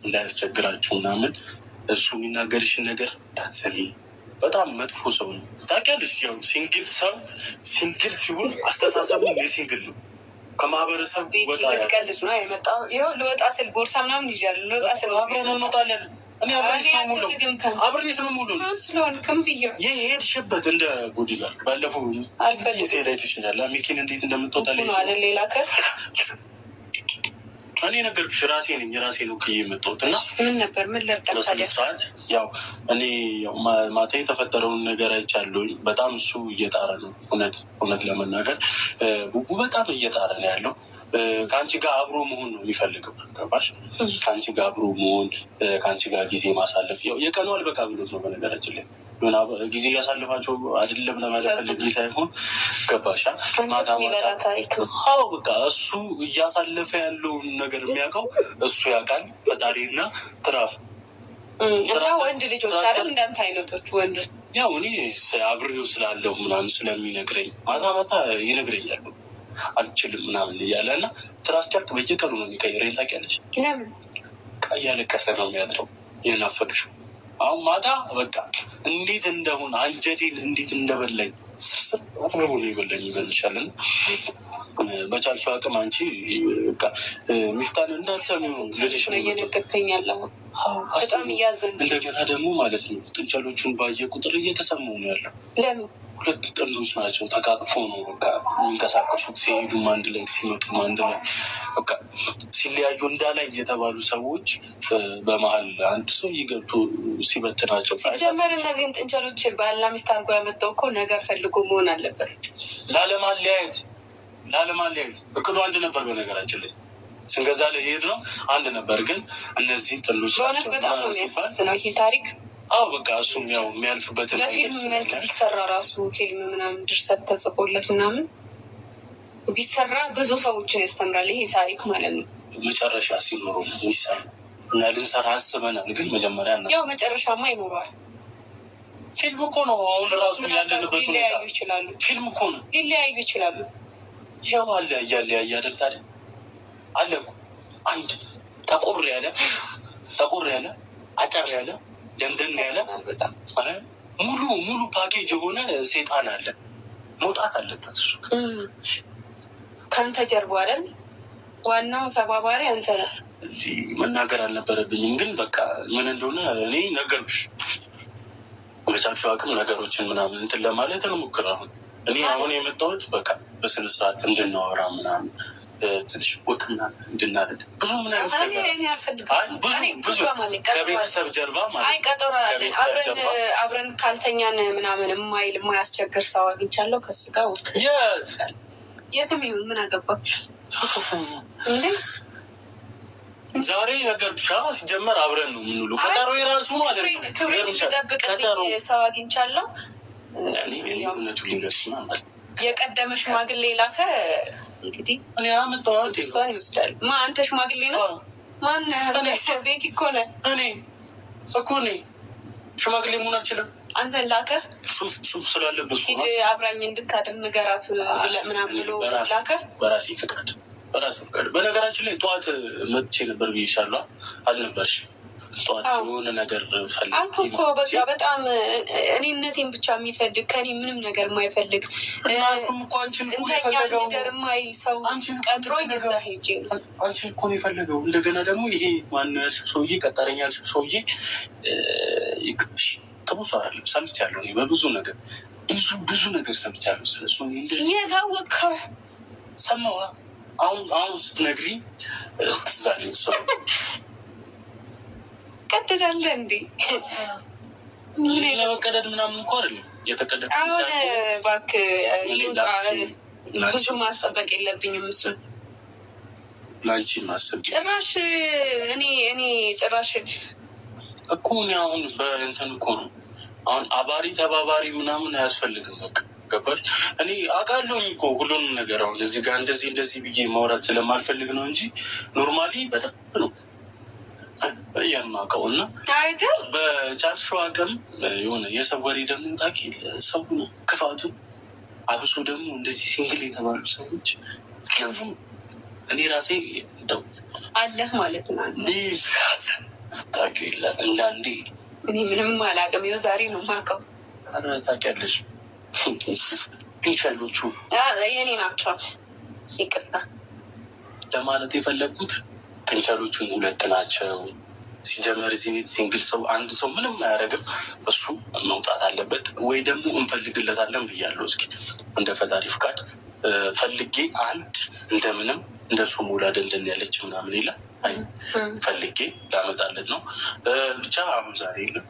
እንዳያስቸግራችሁ ምናምን እሱ የሚናገርሽን ነገር እንዳትሰሚ። በጣም መጥፎ ሰው ነው ታውቂያለሽ። ያው ሲንግል ሰው ሲንግል ሲሆን አስተሳሰቡ የሲንግል ነው። ከማህበረሰብ ወጣ ያልቀልድ ነው የመጣው። ይኸው ልወጣ ስል ቦርሳ ምናምን ይዣለሁ። ልወጣ ስል አብረን እንወጣለን። እኔ አብሬ ስሙሉ ስለሆንክም ብዬ ይህ ሄድሽበት እንደ ቦዲጋርድ ባለፈው ሴዳ ይትሽኛል። ሚኪን እንዴት እንደምትወጣ ሌላ ከር እኔ ነገርኩሽ። ራሴ ነኝ ራሴ ነው ክዬ የምትወጥ እና ምን ነበር ምን ለስነስርዓት ያው እኔ ማታ የተፈጠረውን ነገር አይቻለሁኝ። በጣም እሱ እየጣረ ነው። እውነት ለመናገር ቡቡ በጣም እየጣረ ነው ያለው። ከአንቺ ጋር አብሮ መሆን ነው የሚፈልገው። ገባሽ? ከአንቺ ጋር አብሮ መሆን፣ ከአንቺ ጋር ጊዜ ማሳለፍ የቀኑ አልበቃ ብሎት ነው። በነገራችን ላይ ጊዜ እያሳልፋቸው አይደለም ለማለት ፈልጌ ሳይሆን ገባሻ? ማታ በቃ እሱ እያሳለፈ ያለውን ነገር የሚያውቀው እሱ ያውቃል። ፈጣሪና ትራፍ ወንድ ልጆች አለም እንዳንተ አይነቶች ወንድ ያው እኔ አብሬው ስላለሁ ምናምን ስለሚነግረኝ ማታ ይነግረኛል አልችልም ምናምን እያለ እና ትራስ ጨርቅ በየቀኑ ነው የሚቀይረኝ። ታውቂያለሽ? ለምን እያለቀሰ ነው የሚያድረው የናፈቅሽ። አሁን ማታ በቃ እንዴት እንደሆነ አንጀቴን እንዴት እንደበላኝ ስርስር አድርጎ ነው የበላኝ ይበልሻለን። በቻልሽው አቅም አንቺ በቃ ሚፍታን እንዳትሰሚ ልልሽ ነው እየነገርከኝ ያለሁ። በጣም እያዘን እንደገና ደግሞ ማለት ነው ጥንቸሎቹን ባየ ቁጥር እየተሰማው ነው ያለው። ለምን? ሁለት ጥንዶች ናቸው። ተቃቅፎ ነው በቃ የሚንቀሳቀሱት። ሲሄዱም አንድ ላይ ሲመጡም አንድ ላይ በቃ ሲለያዩ እንዳላይ የተባሉ ሰዎች በመሀል አንድ ሰው እየገብቶ ሲበትናቸው ሲጀመር እነዚህን ጥንቸሎች ባልና ሚስት አድርጎ ያመጣው እኮ ነገር ፈልጎ መሆን አለበት። ላለማለያየት እቅዱ አንድ ነበር። በነገራችን ላይ ስንገዛ ላይ ሄድ ነው አንድ ነበር። ግን እነዚህ ጥንዶች በእውነት በጣም ነው የሚያሳዝነው ይሄ ታሪክ። አዎ በቃ እሱም ያው የሚያልፍበትን በፊልም መልክ ቢሰራ ራሱ ፊልም ምናምን ድርሰት ተጽፎለት ምናምን ቢሰራ ብዙ ሰዎችን ያስተምራል ይሄ ታሪክ ማለት ነው። መጨረሻ ሲኖሩ ይሰራ እና ልንሰራ አስበናል። ግን መጀመሪያ ያው መጨረሻማ ይኖረዋል። ፊልም እኮ ነው። አሁን ራሱ ያለንበት ሊለያዩ ይችላሉ። ፊልም እኮ ነው። ሊለያዩ ይችላሉ። ያው አለ እያለያየ አይደል ታዲያ አለ እኮ አንድ ጠቆር ያለ አጠር ያለ ደንደን ያለ ሙሉ ፓኬጅ የሆነ ሴጣን አለ። መውጣት አለበት እሱ ከአንተ ጀርባ አይደል? ዋናው ተባባሪ አንተ ነህ። መናገር አልነበረብኝም፣ ግን በቃ ምን እንደሆነ እኔ ነገርኩሽ። በቻልሽው አቅም ነገሮችን ምናምን እንትን ለማለት እንሞክር። እኔ አሁን የመጣሁት በቃ በስነስርዓት እንድናወራ ምናምን ትንሽ ወክና እንድናደርግ ብዙ ከቤተሰብ ጀርባ አብረን ካልተኛን ምናምን የማያስቸግር ሰው አግኝቻለሁ። ከሱ ጋር የትም ይሁን ምን አገባ እንዴ? ዛሬ ነገር ብሻ ሲጀመር አብረን ነው የምንውለው። ቀጠሮ የራሱ ማለት ነው። ክብሬን ሰው አግኝቻለሁ። እውነቱ ሊንገርስ ማለት የቀደመ ሽማግሌ ላከ። እንግዲህ እኔ አመጣዋል ይወስዳል። አንተ ሽማግሌ ነው? ማን? ቤኪ እኮ ነህ። እኔ እኮ ነኝ ሽማግሌ መሆን አልችልም። አንተን ላከ። ሱፍ ስላለበት ሂድ አብራኝ እንድታድር ንገራት ምናምን ብሎ ላከ። በራሴ ፍቃድ። በነገራችን ላይ ጠዋት መጥቼ ነበር ብዬሻለሁ አልነበርሽ? ጠዋት የሆነ ነገር አንተ እኮ በቃ በጣም እኔነቴን ብቻ የሚፈልግ ከኔ ምንም ነገር የማይፈልግ እንተኛ ነገር የማይል ሰው ቀጥሮ እዛ ሄጄ አንቺን እኮ ነው የፈለገው። እንደገና ደግሞ ይሄ ማነው ያልሽው ሰውዬ ቀጠረኛ ያልሽው ሰውዬ ይቅርሽ ጥሩ ሰው አይደለም። ሰምቻለሁ በብዙ ነገር ብዙ ነገር ሰምቻለሁ ስለሱ። የታወቅኸው ሰማዋ አሁን ስትነግሪኝ ትዝ አለኝ ሰው ቀደዳለ እንዴ? ለመቀደድ ምናምን እንኳ አይደለም የተቀደድ። አሁን እባክህ ብዙ ማስጠበቅ የለብኝም። እሱን ላንቺ ማሰብ ጭራሽ እኔ ጭራሽ እኮ እኔ አሁን በእንትን እኮ ነው አሁን አባሪ ተባባሪ ምናምን አያስፈልግም። በቃ ገባሽ? እኔ አውቃለሁኝ እኮ ሁሉንም ነገር። አሁን እዚህ ጋር እንደዚህ ብዬ ማውራት ስለማልፈልግ ነው እንጂ ኖርማሊ በደንብ ነው የማውቀው። እና በቻልሽው አቅም የሆነ የሰው ወሬ ደግሞ ታውቂ፣ ሰው ነው ክፋቱ። አብሶ ደግሞ እንደዚህ ሲንግል የተባሉ ሰዎች ክፉ። እኔ ራሴ ደው አለህ ማለት ነው። የምታውቂው የለም እንዳንዴ። እኔ ምንም አላውቅም። ይኸው ዛሬ ነው የማውቀው። ኧረ ታውቂያለሽ። ፒንሸሎቹ የኔ ናቸው። ይቅርታ ለማለት የፈለግኩት ፒንሸሎቹን 2 ናቸው። ሲጀመር እዚህ ቤት ሲንግል ሰው አንድ ሰው ምንም አያደርግም። እሱ መውጣት አለበት ወይ ደግሞ እንፈልግለታለን ብያለሁ። እስኪ እንደ ፈጣሪ ፍቃድ ፈልጌ አንድ እንደምንም እንደሱ ሞላ ደልደን ያለች ምናምን የለ ፈልጌ ላመጣለት ነው ብቻ። አሁን ዛሬ የለም